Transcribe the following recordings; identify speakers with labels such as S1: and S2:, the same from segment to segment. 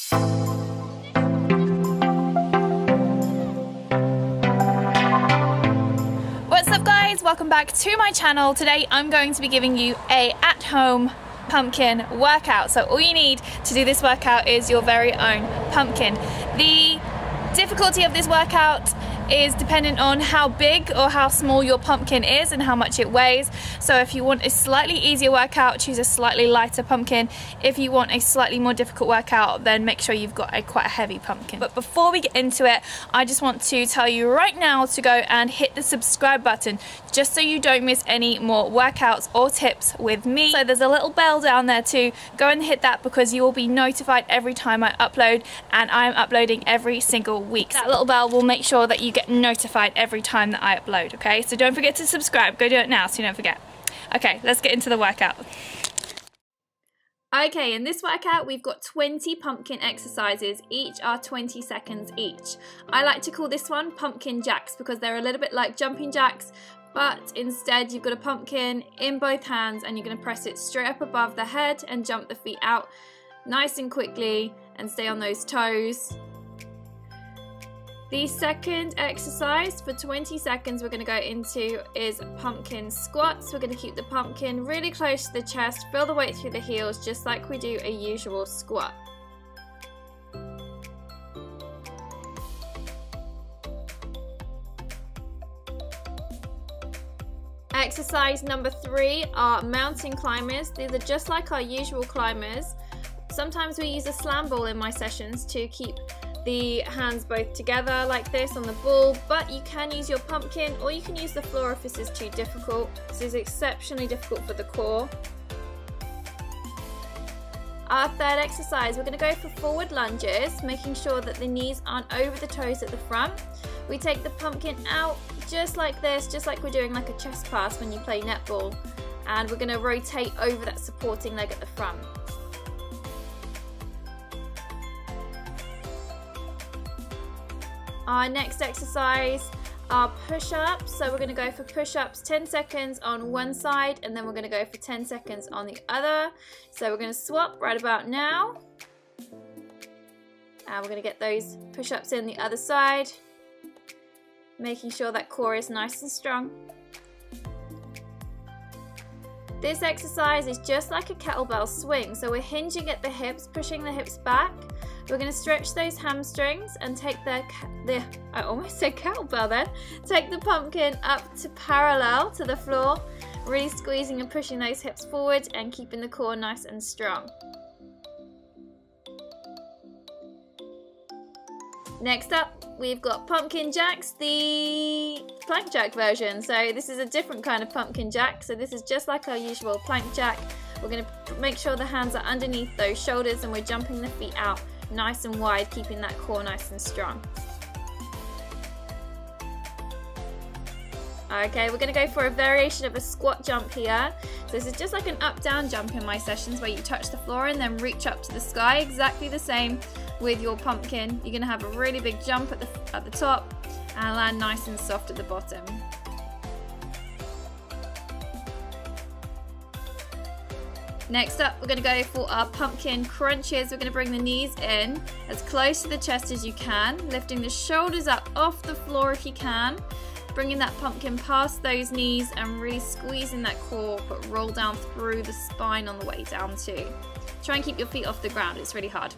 S1: What's up guys, welcome back to my channel. Today I'm going to be giving you a at-home pumpkin workout. So all you need to do this workout is your very own pumpkin. The difficulty of this workout is dependent on how big or how small your pumpkin is and how much it weighs. So if you want a slightly easier workout, choose a slightly lighter pumpkin. If you want a slightly more difficult workout, then make sure you've got quite a heavy pumpkin. But before we get into it, I just want to tell you right now to go and hit the subscribe button just so you don't miss any more workouts or tips with me. So there's a little bell down there too. Go and hit that because you will be notified every time I upload, and I am uploading every single week. That little bell will make sure that you get notified every time that I upload, okay? So don't forget to subscribe. Go do it now so you don't forget. Okay, let's get into the workout. Okay, in this workout we've got 20 pumpkin exercises. Each are 20 seconds each. I like to call this one pumpkin jacks because they're a little bit like jumping jacks, but instead you've got a pumpkin in both hands and you're going to press it straight up above the head and jump the feet out nice and quickly and stay on those toes. The second exercise for 20 seconds we're going to go into is pumpkin squats. We're going to keep the pumpkin really close to the chest, feel the weight through the heels just like we do a usual squat. Exercise number 3 are mountain climbers. These are just like our usual climbers. Sometimes we use a slam ball in my sessions to keep the hands both together like this on the ball, but you can use your pumpkin or you can use the floor if this is too difficult. This is exceptionally difficult for the core. Our third exercise, we're going to go for forward lunges, making sure that the knees aren't over the toes at the front. We take the pumpkin out just like this, just like we're doing like a chest pass when you play netball, and we're going to rotate over that supporting leg at the front. Our next exercise are push-ups. So we're going to go for push-ups 10 seconds on one side and then we're going to go for 10 seconds on the other. So we're going to swap right about now. And we're going to get those push-ups in the other side, making sure that core is nice and strong. This exercise is just like a kettlebell swing. So we're hinging at the hips, pushing the hips back. We're going to stretch those hamstrings and take I almost said kettlebell then. Take the pumpkin up to parallel to the floor, really squeezing and pushing those hips forward and keeping the core nice and strong. Next up, we've got pumpkin jacks, the plank jack version. So this is a different kind of pumpkin jack. So this is just like our usual plank jack. We're going to make sure the hands are underneath those shoulders and we're jumping the feet out nice and wide, keeping that core nice and strong. Okay, we're going to go for a variation of a squat jump here. So this is just like an up-down jump in my sessions where you touch the floor and then reach up to the sky. Exactly the same with your pumpkin. You're going to have a really big jump at the top and land nice and soft at the bottom. Next up, we're going to go for our pumpkin crunches. We're going to bring the knees in as close to the chest as you can, lifting the shoulders up off the floor if you can, bringing that pumpkin past those knees and really squeezing that core, but roll down through the spine on the way down too. Try and keep your feet off the ground, it's really hard.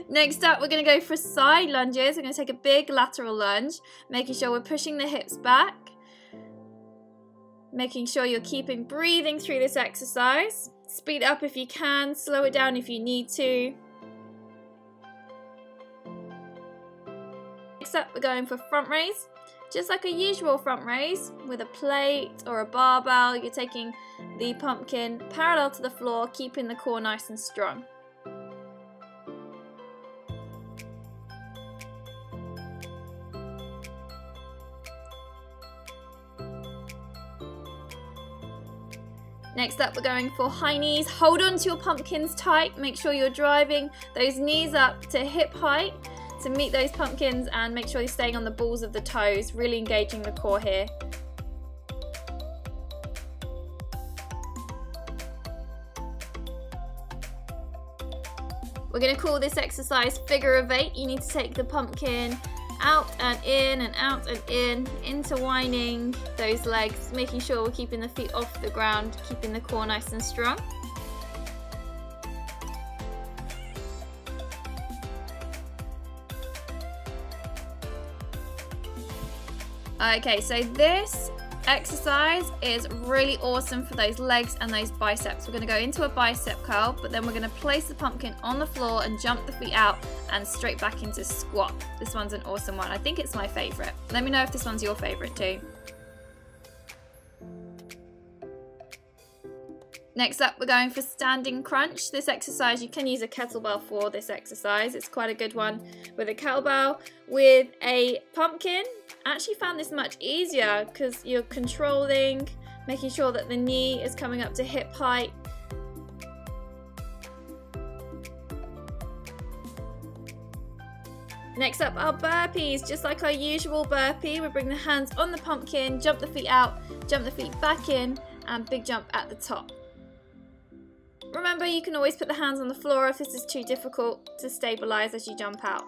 S1: Next up, we're going to go for side lunges. We're going to take a big lateral lunge, making sure we're pushing the hips back. Making sure you're keeping breathing through this exercise. Speed up if you can, slow it down if you need to. Next up, we're going for front raise. Just like a usual front raise with a plate or a barbell, you're taking the pumpkin parallel to the floor, keeping the core nice and strong. Next up, we're going for high knees. Hold on to your pumpkins tight. Make sure you're driving those knees up to hip height to meet those pumpkins, and make sure you're staying on the balls of the toes, really engaging the core here. We're going to call this exercise figure of 8. You need to take the pumpkin out and in and out and in, intertwining those legs, making sure we're keeping the feet off the ground, keeping the core nice and strong. Okay, so this exercise is really awesome for those legs and those biceps. We're going to go into a bicep curl, but then we're going to place the pumpkin on the floor and jump the feet out and straight back into squat. This one's an awesome one. I think it's my favorite. Let me know if this one's your favorite too. Next up, we're going for standing crunch. This exercise, you can use a kettlebell for this exercise. It's quite a good one with a kettlebell. With a pumpkin, I actually found this much easier because you're controlling, making sure that the knee is coming up to hip height. Next up, our burpees. Just like our usual burpee, we bring the hands on the pumpkin, jump the feet out, jump the feet back in, and big jump at the top. Remember, you can always put the hands on the floor if this is too difficult to stabilize as you jump out.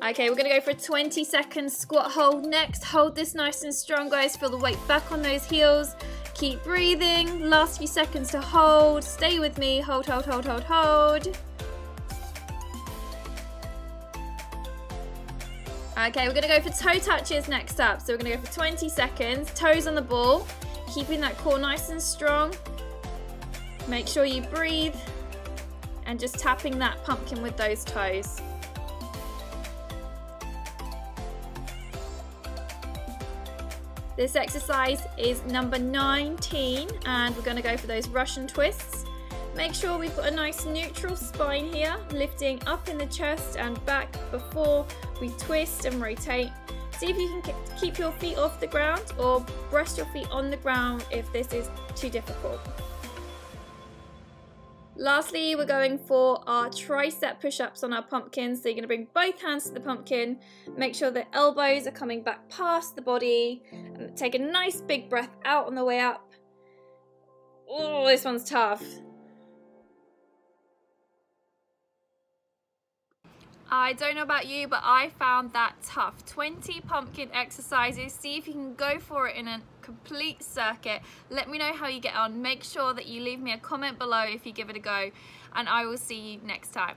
S1: Okay, we're going to go for a 20-second squat hold next. Hold this nice and strong, guys. Feel the weight back on those heels. Keep breathing. Last few seconds to hold. Stay with me. Hold, hold, hold, hold, hold. Okay, we're going to go for toe touches next up. So we're going to go for 20 seconds. Toes on the ball. Keeping that core nice and strong. Make sure you breathe and just tapping that pumpkin with those toes. This exercise is number 19 and we're going to go for those Russian twists. Make sure we've got a nice neutral spine here, lifting up in the chest and back before we twist and rotate. See if you can keep your feet off the ground or rest your feet on the ground if this is too difficult. Lastly, we're going for our tricep push-ups on our pumpkin. So you're going to bring both hands to the pumpkin, make sure the elbows are coming back past the body, and take a nice big breath out on the way up. Oh, this one's tough. I don't know about you, but I found that tough. 20 pumpkin exercises. See if you can go for it in a complete circuit. Let me know how you get on. Make sure that you leave me a comment below if you give it a go, and I will see you next time.